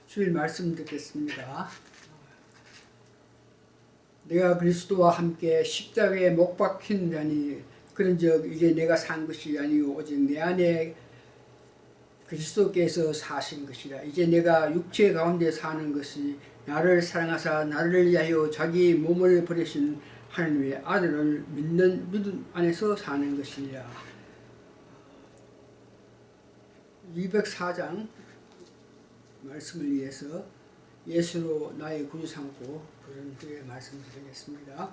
주일 말씀 듣겠습니다. 내가 그리스도와 함께 십자가에 못 박힌 자니 그런즉 이제 내가 산 것이 아니요 오직 내 안에 그리스도께서 사신 것이라. 이제 내가 육체 가운데 사는 것이 나를 사랑하사 나를 위하여 자기 몸을 버리신 하나님의 아들을 믿는 믿음 안에서 사는 것이라. 204장 말씀을 위해서 예수로 나의 구주 삼고 그런 주의 말씀 드리겠습니다.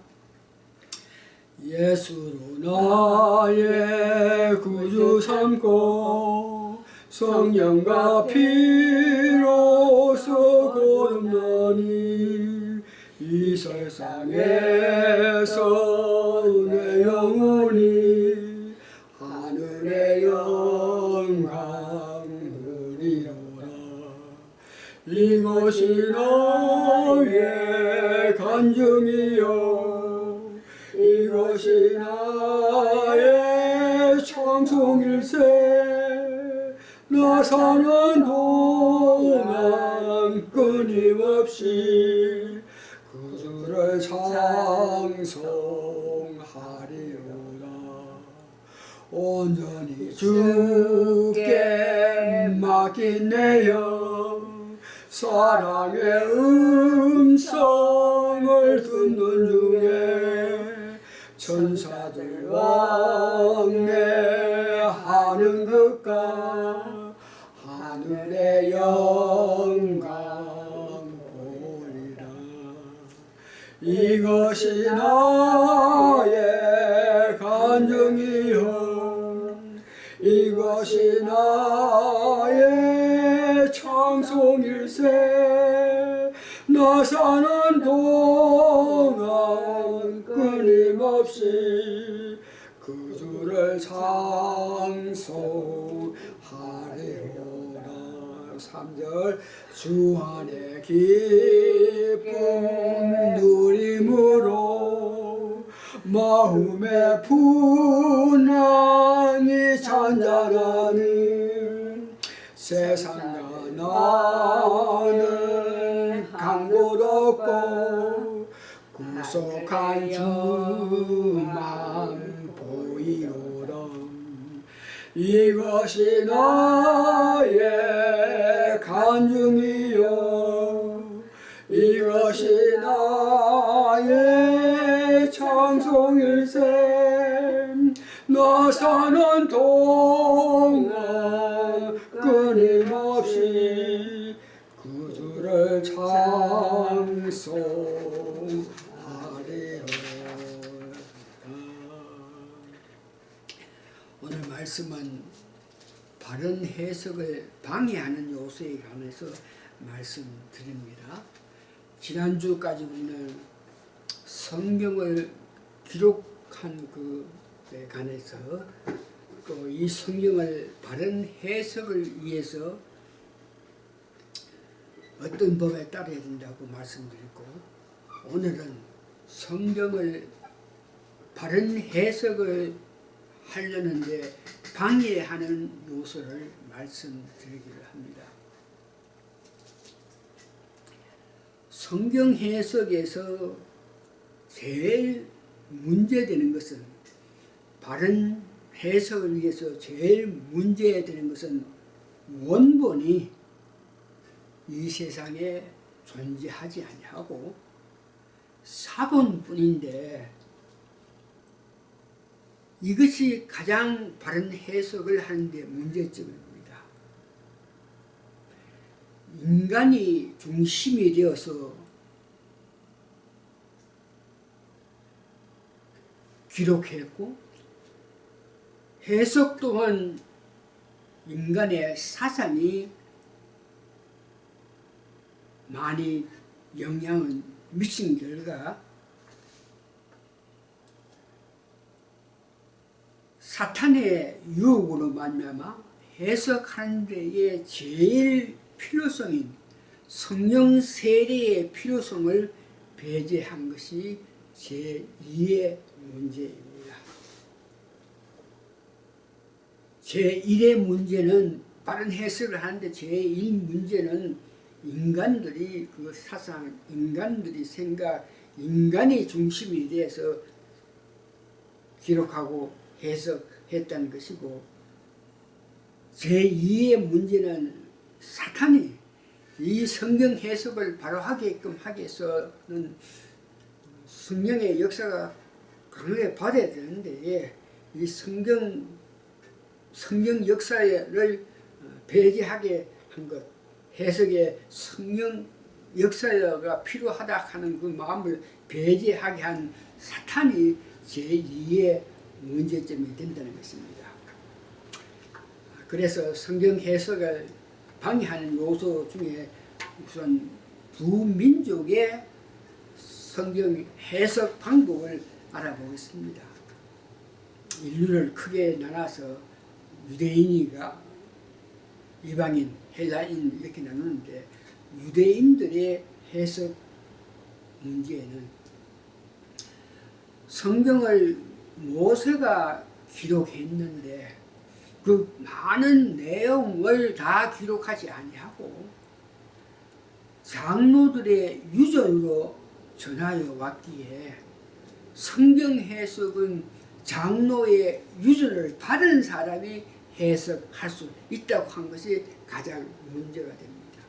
예수로 나의 구주 삼고 성령과 피로써 거듭나니 이 세상에서 내 영혼이 하늘의 영광 누리노라. 이것이 나의 간증이요 이것이 나의 찬송일세. 나 사는 동안 끊임없이 구주를 찬송하리로다. 온전히 주께 맡긴 내 영 사랑의 음성을 듣는 중에 천사들 왕래하는 것과 하늘의 영광 보리라. 이것이 나의 간증이요 이것이 나의 찬송일세. 나 사는 동안 끊임없이 그주를 찬송하리로다. 3절 주 안에 기쁨 누림으로 마음의 분황이 잔잔하니 세상과 나는 강도 없고 구속한 주만 보이노라. 이것이 나의 간증이요 이것이 나의 찬송일세. 나 사는 동안 끊임없이 구주를 찬송하리로다. 오늘 말씀은 바른 해석을 방해하는 요소에 관해서 말씀드립니다. 지난주까지 우리는 성경을 기록한 그에 관해서 또 이 성경을 바른 해석을 위해서 어떤 법에 따라야 된다고 말씀드리고, 오늘은 성경을 바른 해석을 하려는데 방해하는 요소를 말씀드리기를 합니다. 성경 해석에서 제일 문제되는 것은, 바른 해석을 위해서 제일 문제되는 것은 원본이 이 세상에 존재하지 아니하고 사본뿐인데, 이것이 가장 바른 해석을 하는데 문제점입니다. 인간이 중심이 되어서 기록했고, 해석 또한 인간의 사상이 많이 영향을 미친 결과 사탄의 유혹으로 말미암아 해석하는 데에 제일 필요성인 성령 세례의 필요성을 배제한 것이 제2의 문제입니다. 제1의 문제는, 빠른 해석을 하는데 제1 문제는 인간들이 그 사상, 인간들이 생각, 인간이 중심이 돼서 기록하고 해석했다는 것이고, 제2의 문제는 사탄이 이 성경 해석을 바로 하게끔 하기 위해서는 성령의 역사가 강하게 받아야 되는데, 이 성경 역사를 배제하게 한 것, 해석에 성령 역사가 필요하다 하는 그 마음을 배제하게 한 사탄이 제2의 문제점이 된다는 것입니다. 그래서 성경 해석을 방해하는 요소 중에 우선 두 민족의 성경 해석 방법을 알아보겠습니다. 인류를 크게 나눠서 유대인이가 이방인, 헬라인 이렇게 나누는데, 유대인들의 해석 문제에는 성경을 모세가 기록했는데 그 많은 내용을 다 기록하지 아니하고 장로들의 유전으로 전하여 왔기에 성경 해석은 장로의 유전을 받은 사람이 해석할 수 있다고 한 것이 가장 문제가 됩니다.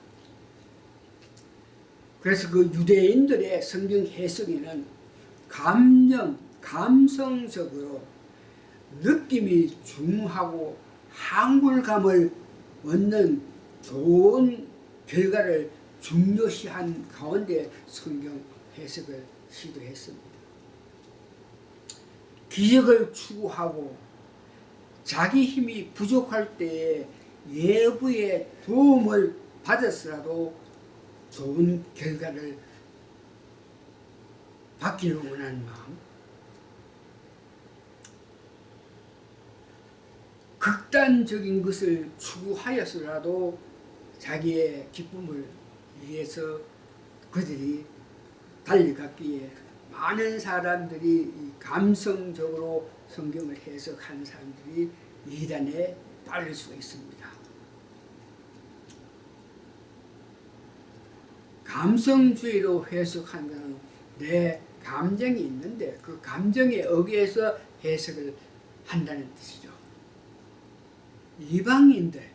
그래서 그 유대인들의 성경 해석에는 감성적으로 느낌이 중하고 한글감을 얻는 좋은 결과를 중요시한 가운데 성경 해석을 시도했습니다. 기적을 추구하고 자기 힘이 부족할 때에 외부의 도움을 받았으라도 좋은 결과를 받기를 원하는 마음, 극단적인 것을 추구하여서라도 자기의 기쁨을 위해서 그들이 달려갔기에 많은 사람들이 감성적으로 성경을 해석하는 사람들이 이단에 빠질 수가 있습니다. 감성주의로 해석하는 것은 내 감정이 있는데 그 감정에 의해서 해석을 한다는 뜻이죠. 이방인들,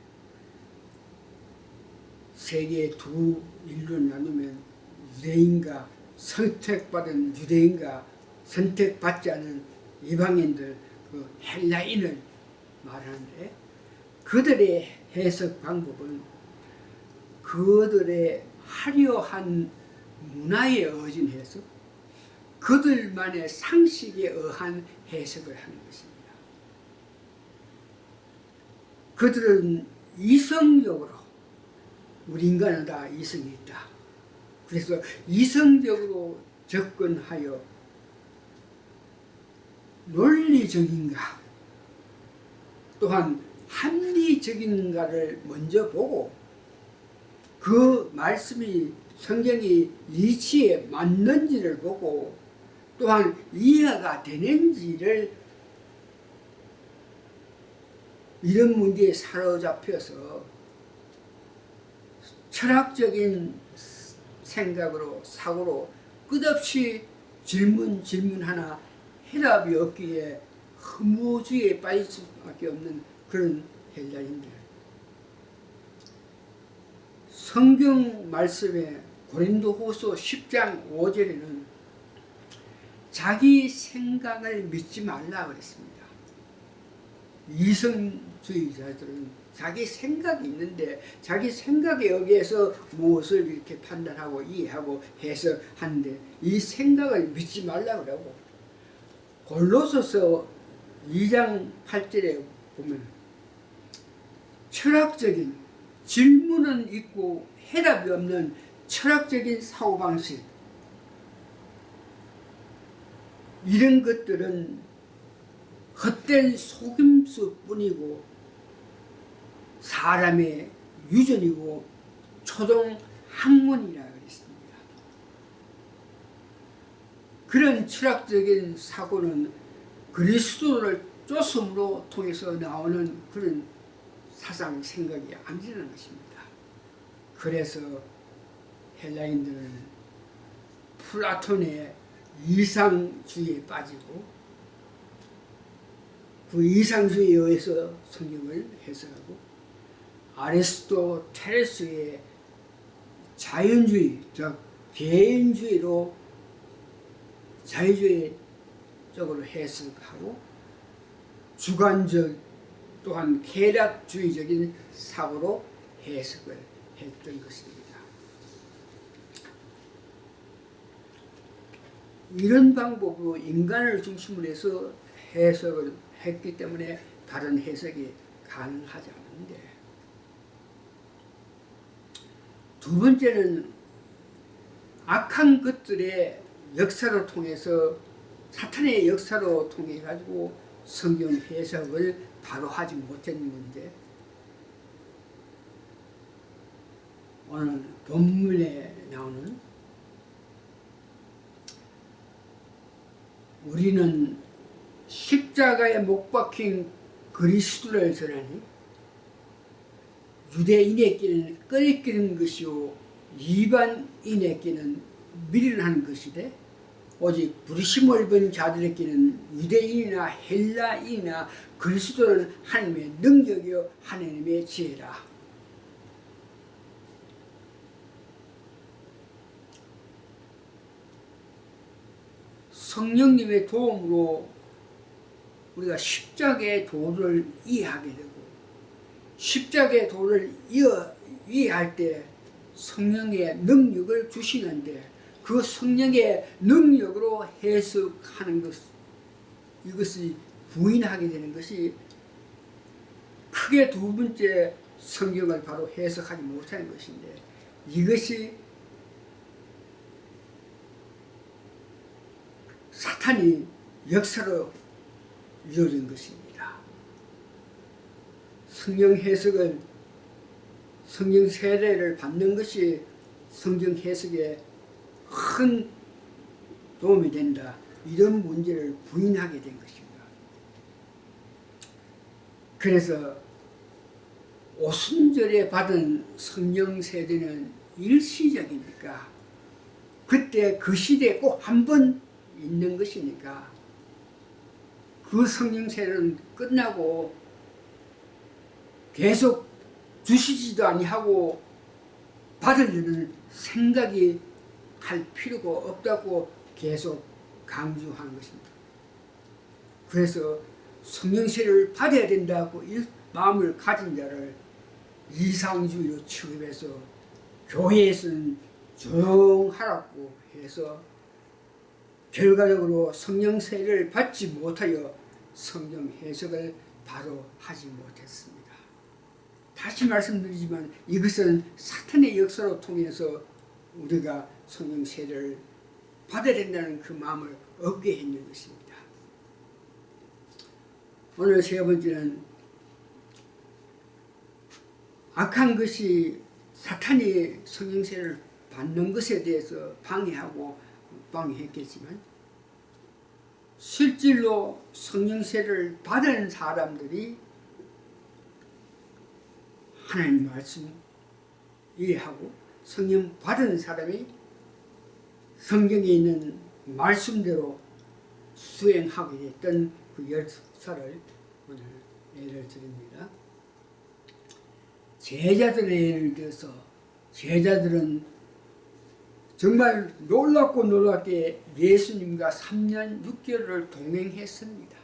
세계 두 인류를 나누면 유대인과 선택받은 유대인과 선택받지 않은 이방인들, 그 헬라인을 말하는데, 그들의 해석 방법은 그들의 화려한 문화에 의존해서 그들만의 상식에 의한 해석을 하는 것입니다. 그들은 이성적으로, 우리 인간은 다 이성이 있다. 그래서 이성적으로 접근하여 논리적인가 또한 합리적인가를 먼저 보고 그 말씀이 성경이 이치에 맞는지를 보고 또한 이해가 되는지를, 이런 문제에 사로잡혀서 철학적인 생각으로 사고로 끝없이 질문하나 해답이 없기에 허무주의에 빠질 수밖에 없는 그런 헬라인들. 성경 말씀에 고린도후서 10장 5절에는 자기 생각을 믿지 말라 그랬습니다. 이성주의자들은 자기 생각이 있는데 자기 생각에 의해서 무엇을 이렇게 판단하고 이해하고 해석하는데 이 생각을 믿지 말라 그러고, 골로새서 2장 8절에 보면 철학적인 질문은 있고 해답이 없는 철학적인 사고방식, 이런 것들은 헛된 속임수뿐이고 사람의 유전이고 초동 학문이라 그랬습니다. 그런 철학적인 사고는 그리스도를 쫓음으로 통해서 나오는 그런 사상 생각이 아니라는 것입니다. 그래서 헬라인들은 플라톤의 이상주의에 빠지고 그 이상주의에 의해서 성경을 해석하고 아리스토텔레스의 자연주의, 즉 개인주의로 자유주의적으로 해석하고 주관적 또한 쾌락주의적인 사고로 해석을 했던 것입니다. 이런 방법으로 인간을 중심으로 해서 해석을 했기 때문에 다른 해석이 가능하지 않은데, 두 번째는 악한 것들의 역사로 통해서 사탄의 역사로 통해 가지고 성경 해석을 바로 하지 못했는데, 오늘 본문에 나오는 우리는 십자가에 못 박힌 그리스도를 전하니 유대인에게는 끓이기는 것이요 이방인에게는 미련한 것이되 오직 부르심을 입은 자들에게는 유대인이나 헬라인이나 그리스도는 하나님의 능력이요 하나님의 지혜라. 성령님의 도움으로 우리가 십자가의 도를 이해하게 되고, 십자가의 도를 이해할 때 성령의 능력을 주시는데, 그 성령의 능력으로 해석하는 것, 이것이 부인하게 되는 것이 크게 두 번째 성경을 바로 해석하지 못하는 것인데, 이것이 사탄이 역사로 이루어진 것입니다. 성경 해석은 성경 세례를 받는 것이 성경 해석에 큰 도움이 된다, 이런 문제를 부인하게 된 것입니다. 그래서 오순절에 받은 성령 세례는 일시적이니까, 그때 그 시대에 꼭 한 번 있는 것이니까 그 성령 세례는 끝나고 계속 주시지도 아니하고 받으려는 생각이 할 필요가 없다고 계속 강조하는 것입니다. 그래서 성령 세례를 받아야 된다고 이 마음을 가진 자를 이상주의로 취급해서 교회에서는 조용하라고 해서 결과적으로 성령 세례를 받지 못하여 성경 해석을 바로 하지 못했습니다. 다시 말씀드리지만 이것은 사탄의 역사로 통해서 우리가 성령 세례를 받아야 된다는 그 마음을 얻게 했는 것입니다. 오늘 세 번째는 악한 것이 사탄이 성령 세례를 받는 것에 대해서 방해했겠지만, 실질로 성령 세례를 받은 사람들이 하나님 말씀 이해하고 성령 받은 사람이 성경에 있는 말씀대로 수행하게 됐던 그 역사를 오늘 예를 드립니다. 제자들의 예를 들어서, 제자들은 정말 놀랍고 놀랍게 예수님과 3년 6개월을 동행했습니다.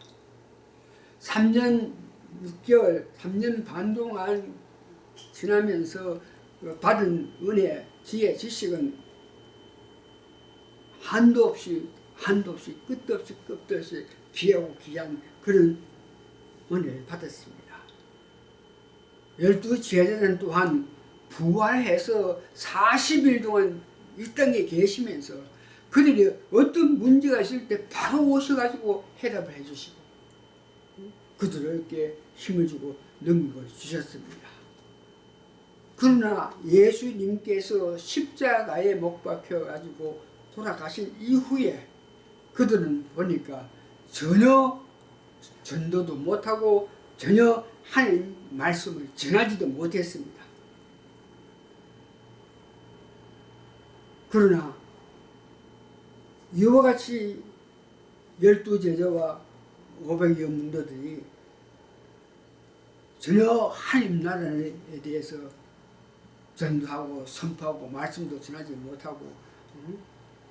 3년 6개월, 3년 반 동안 지나면서 받은 은혜, 지혜, 지식은 한도 없이 끝도 없이 귀하고 귀한 그런 은혜를 받았습니다. 12 제자는 또한 부활해서 40일 동안 이 땅에 계시면서 그들이 어떤 문제가 있을 때 바로 오셔가지고 해답을 해주시고 그들에게 힘을 주고 능력을 주셨습니다. 그러나 예수님께서 십자가에 못 박혀가지고 돌아가신 이후에 그들은 보니까 전혀 전도도 못하고 전혀 하나님 말씀을 전하지도 못했습니다. 그러나 이와 같이 12제자와 500여 문도들이 전혀 하나님 나라에 대해서 전도하고 선포하고 말씀도 전하지 못하고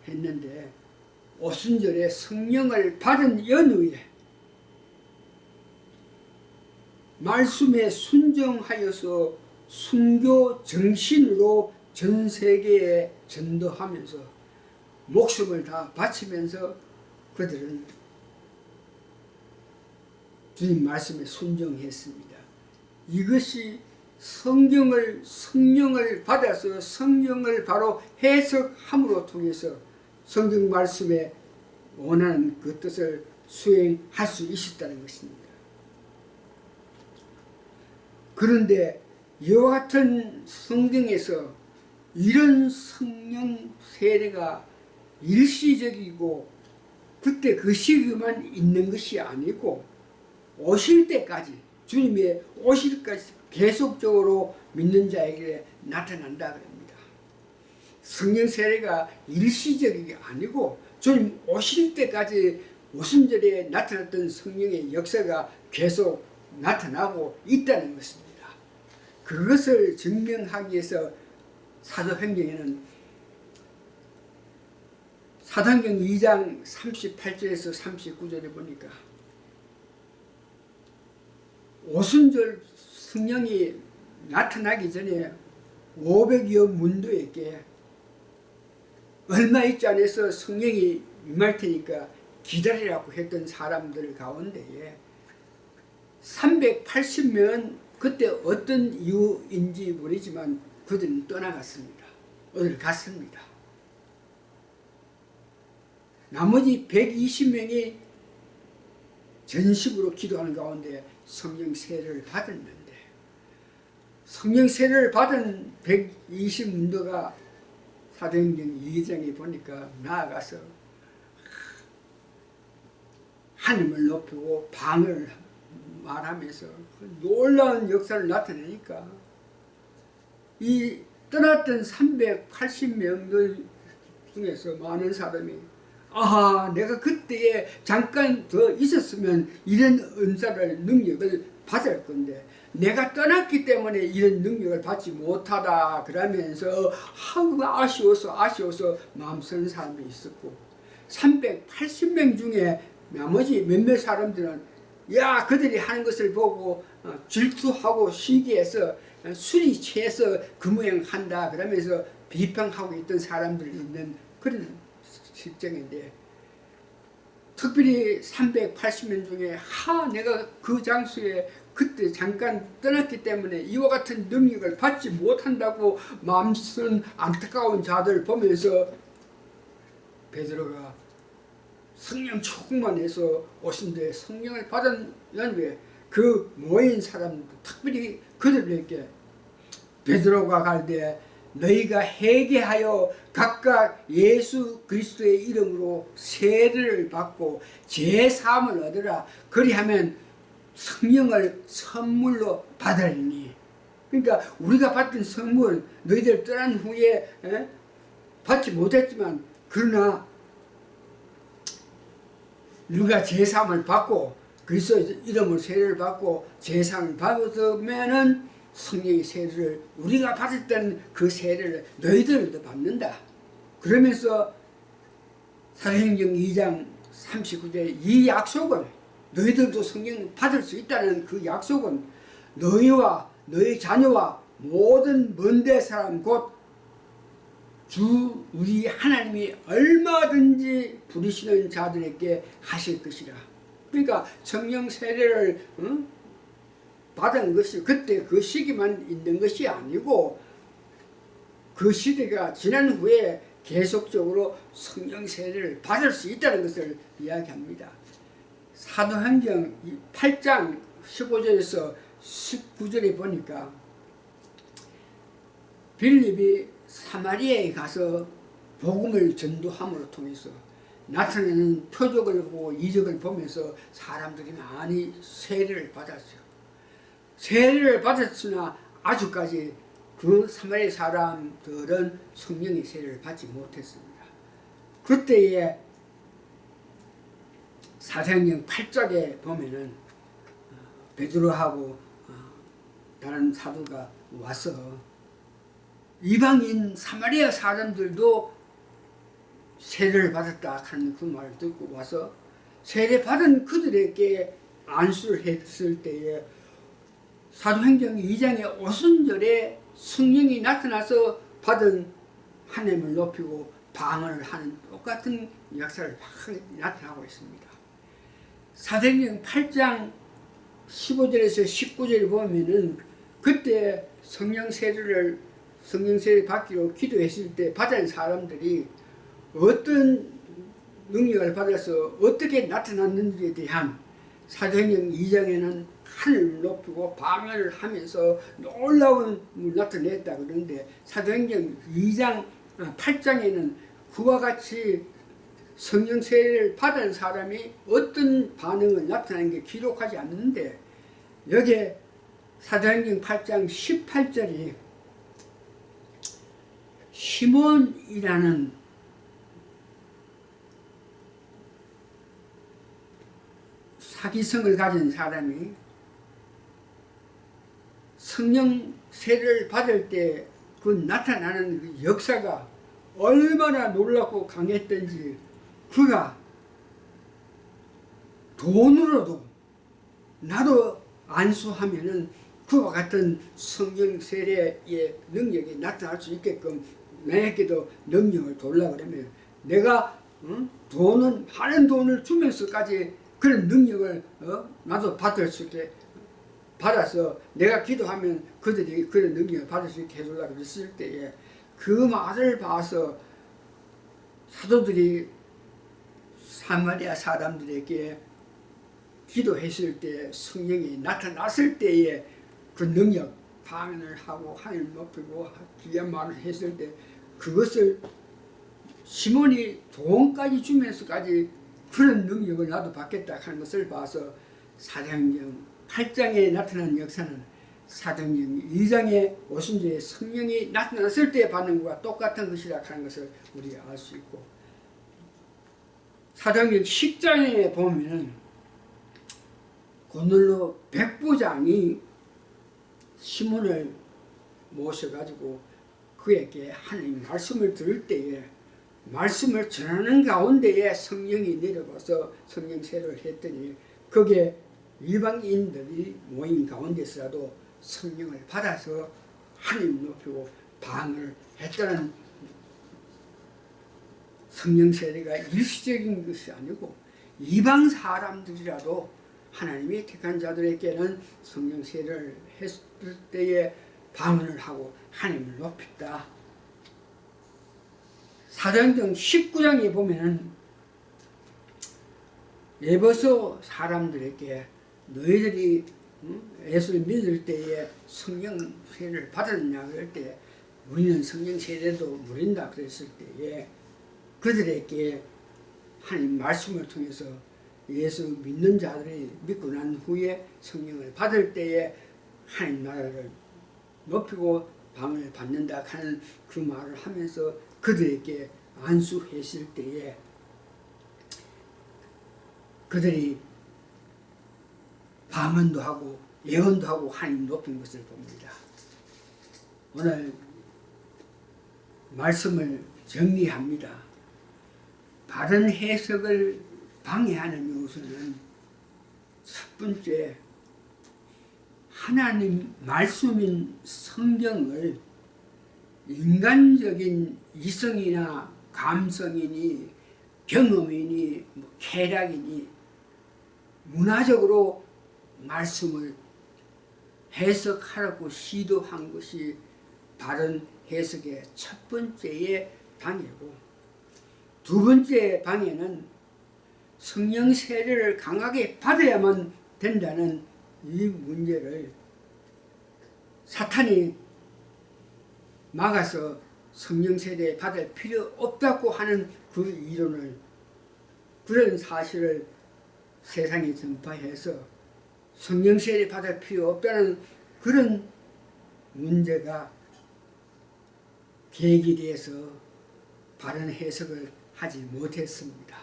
했는데 오순절에 성령을 받은 연후에 말씀에 순종하여서 순교 정신으로 전 세계에 전도하면서 목숨을 다 바치면서 그들은 주님 말씀에 순종했습니다. 이것이 성령을 받아서 성령을 바로 해석함으로 통해서 성경 말씀에 원하는 그 뜻을 수행할 수 있었다는 것입니다. 그런데 이와 같은 성경에서 이런 성령 세례가 일시적이고 그때 그 시기만 있는 것이 아니고 오실 때까지, 주님의 오실 때까지 계속적으로 믿는 자에게 나타난다 그럽니다. 성령 세례가 일시적이 아니고 주님 오실 때까지 오순절에 나타났던 성령의 역사가 계속 나타나고 있다는 것입니다. 그것을 증명하기 위해서 사도행전에는 사도행전 2장 38절에서 39절에 보니까 오순절 성령이 나타나기 전에 500여 문도에게 얼마 있지 않아서 성령이 임할 테니까 기다리라고 했던 사람들 가운데에 380명은 그때 어떤 이유인지 모르지만 그들은 떠나갔습니다. 어디를 갔습니다. 나머지 120명이 전식으로 기도하는 가운데 성령 세례를 받았는데 성령 세례를 받은 120문도가 사도행전 2장에 보니까 나아가서 하나님을 높이고 방을 말하면서 놀라운 역사를 나타내니까 이 떠났던 380명들 중에서 많은 사람이 아하, 내가 그때에 잠깐 더 있었으면 이런 은사를 능력을 받을 건데 내가 떠났기 때문에 이런 능력을 받지 못하다 그러면서 아쉬워서 마음 쓰는 사람이 있었고 380명 중에 나머지 몇몇 사람들은 야 그들이 하는 것을 보고 질투하고 시기해서 술이 취해서 그 모양 한다 그러면서 비판하고 있던 사람들이 있는 그런 실정인데 특별히 380명 중에 내가 그 장소에 그때 잠깐 떠났기 때문에 이와 같은 능력을 받지 못한다고 마음 쓴 안타까운 자들 보면서 베드로가 성령 충만 해서 오신데 성령을 받은 연후에 그 모인 사람들 특별히 그들에게 베드로가 갈때 너희가 회개하여 각각 예수 그리스도의 이름으로 세례를 받고 제사함을 얻으라. 그리하면 성령을 선물로 받으리니. 그러니까 우리가 받은 선물 너희들 떠난 후에 받지 못했지만 그러나 누가 제사함을 받고 그리스도 이름으로 세례를 받고 제사함을 받으면은 성령의 세례를 우리가 받았던 그 세례를 너희들도 받는다. 그러면서 사도행전 2장 39절에 이 약속은 너희들도 성령 받을 수 있다는 그 약속은 너희와 너희 자녀와 모든 먼데 사람 곧 주 우리 하나님이 얼마든지 부르시는 자들에게 하실 것이라. 그러니까 성령 세례를 받은 것이 그때 그 시기만 있는 것이 아니고 그 시대가 지난 후에 계속적으로 성령 세례를 받을 수 있다는 것을 이야기합니다. 사도행전 8장 15절에서 19절에 보니까 빌립이 사마리아에 가서 복음을 전도함으로 통해서 나타나는 표적을 보고 이적을 보면서 사람들이 많이 세례를 받았어요. 세례를 받았으나 아직까지 그 사마리아 사람들은 성령의 세례를 받지 못했습니다. 그때에 사도행전 8장에 보면은 베드로하고 다른 사도가 와서 이방인 사마리아 사람들도 세례를 받았다 하는 그 말을 듣고 와서 세례 받은 그들에게 안수를 했을 때에 사도행전 2장의 오순절에 성령이 나타나서 받은 하나님을 높이고 방언을 하는 똑같은 역사를 나타나고 있습니다. 사도행전 8장 15절에서 19절을 보면은 그때 성령 세례를 받기로 기도했을 때 받은 사람들이 어떤 능력을 받아서 어떻게 나타났는지에 대한 사도행전 2장에는 하늘을 높이고 방언을 하면서 놀라운 나타냈다 그러는데 사도행전 8장에는 그와 같이 성령 세례를 받은 사람이 어떤 반응을 나타나는 게 기록하지 않는데 여기에 사도행전 8장 18절이 시몬이라는 사기성을 가진 사람이 성령 세례를 받을 때 그 나타나는 그 역사가 얼마나 놀랍고 강했던지 그가 돈으로도 나도 안수하면은 그와 같은 성령 세례의 능력이 나타날 수 있게끔 나에게도 능력을 돌라 그러면 내가 많은 돈을 주면서까지 그런 능력을 나도 받을 수 있게 받아서 내가 기도하면 그들이 그런 능력을 받을 수 있게 해달라고 그랬을 때에 그 말을 봐서 사도들이 사마리아 사람들에게 기도했을 때 성령이 나타났을 때에 그 능력 방언을 하고 하나님을 높이고 귀한 말을 했을 때 그것을 시몬이 돈까지 주면서까지 그런 능력을 나도 받겠다 하는 것을 봐서 사도행전 8장에 나타난 역사는 사도행전 2장의 오순절에 성령이 나타났을 때 받는 것과 똑같은 것이라 하는 것을 우리가 알 수 있고 사도행전 10장에 보면 고넬로 백부장이 시몬을 모셔가지고 그에게 하나님 말씀을 들을 때에 말씀을 전하는 가운데에 성령이 내려와서 성령 세례를 했더니 거기에 이방인들이 모인 가운데서라도 성령을 받아서 하나님 높이고 방언을 했다는 성령 세례가 일시적인 것이 아니고 이방 사람들이라도 하나님이 택한 자들에게는 성령 세례를 했을 때에 방언을 하고 하나님을 높였다. 사도행전 19장에 보면은 에베소 사람들에게 너희들이 예수를 믿을 때에 성령 세례를 받았냐 그럴 때 우리는 성령 세례도 모른다 그랬을 때에 그들에게 하나님 말씀을 통해서 예수 믿는 자들이 믿고 난 후에 성령을 받을 때에 하나님 나라를 높이고 방을 받는다 하는 그 말을 하면서 그들에게 안수했을 때에 그들이 방언도 하고 예언도 하고 하나님 높인 것을 봅니다. 오늘 말씀을 정리합니다. 바른 해석을 방해하는 요소는 첫 번째 하나님 말씀인 성경을 인간적인 이성이나 감성이니 경험이니 쾌락이니 문화적으로 말씀을 해석하라고 시도한 것이 바른 해석의 첫 번째의 방해고 두 번째 방해는 성령 세례를 강하게 받아야만 된다는 이 문제를 사탄이 막아서 성령 세례 받을 필요 없다고 하는 그 이론을 그런 사실을 세상에 전파해서 성령 세례 받을 필요 없다는 그런 문제가 계획에 대해서 바른 해석을 하지 못했습니다.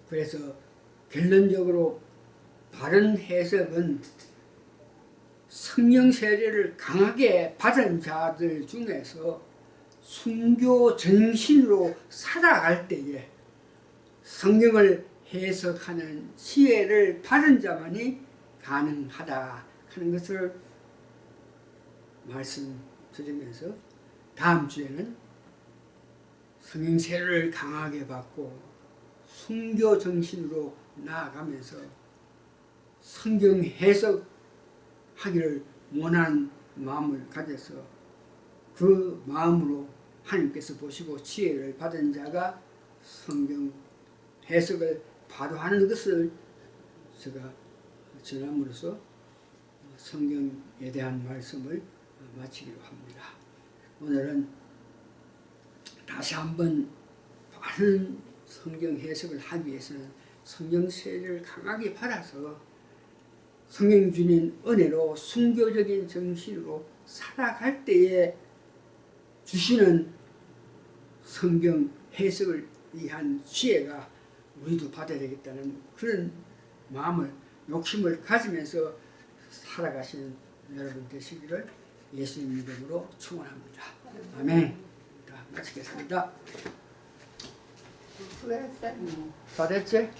그래서 결론적으로 바른 해석은 성령 세례를 강하게 받은 자들 중에서 순교 정신으로 살아갈 때에 성경을 해석하는 지혜를 받은 자만이 가능하다 하는 것을 말씀드리면서 다음 주에는 성령 세례를 강하게 받고 순교 정신으로 나아가면서 성경 해석하기를 원하는 마음을 가져서 그 마음으로 하나님께서 보시고 지혜를 받은 자가 성경 해석을 바로 하는 것을 제가 전함으로써 성경에 대한 말씀을 마치기로 합니다. 오늘은 다시 한번 바른 성경 해석을 하기 위해서는 성령 세례를 강하게 받아서 성령 주님 은혜로 순교적인 정신으로 살아갈 때에 주시는 성경 해석을 위한 지혜가 우리도 받아야 되겠다는 그런 마음을 욕심을 가지면서 살아가시는 여러분 되시기를 예수님 이름으로 축원합니다. 아멘. 자, 마치겠습니다. 수고했어요. 다 됐지?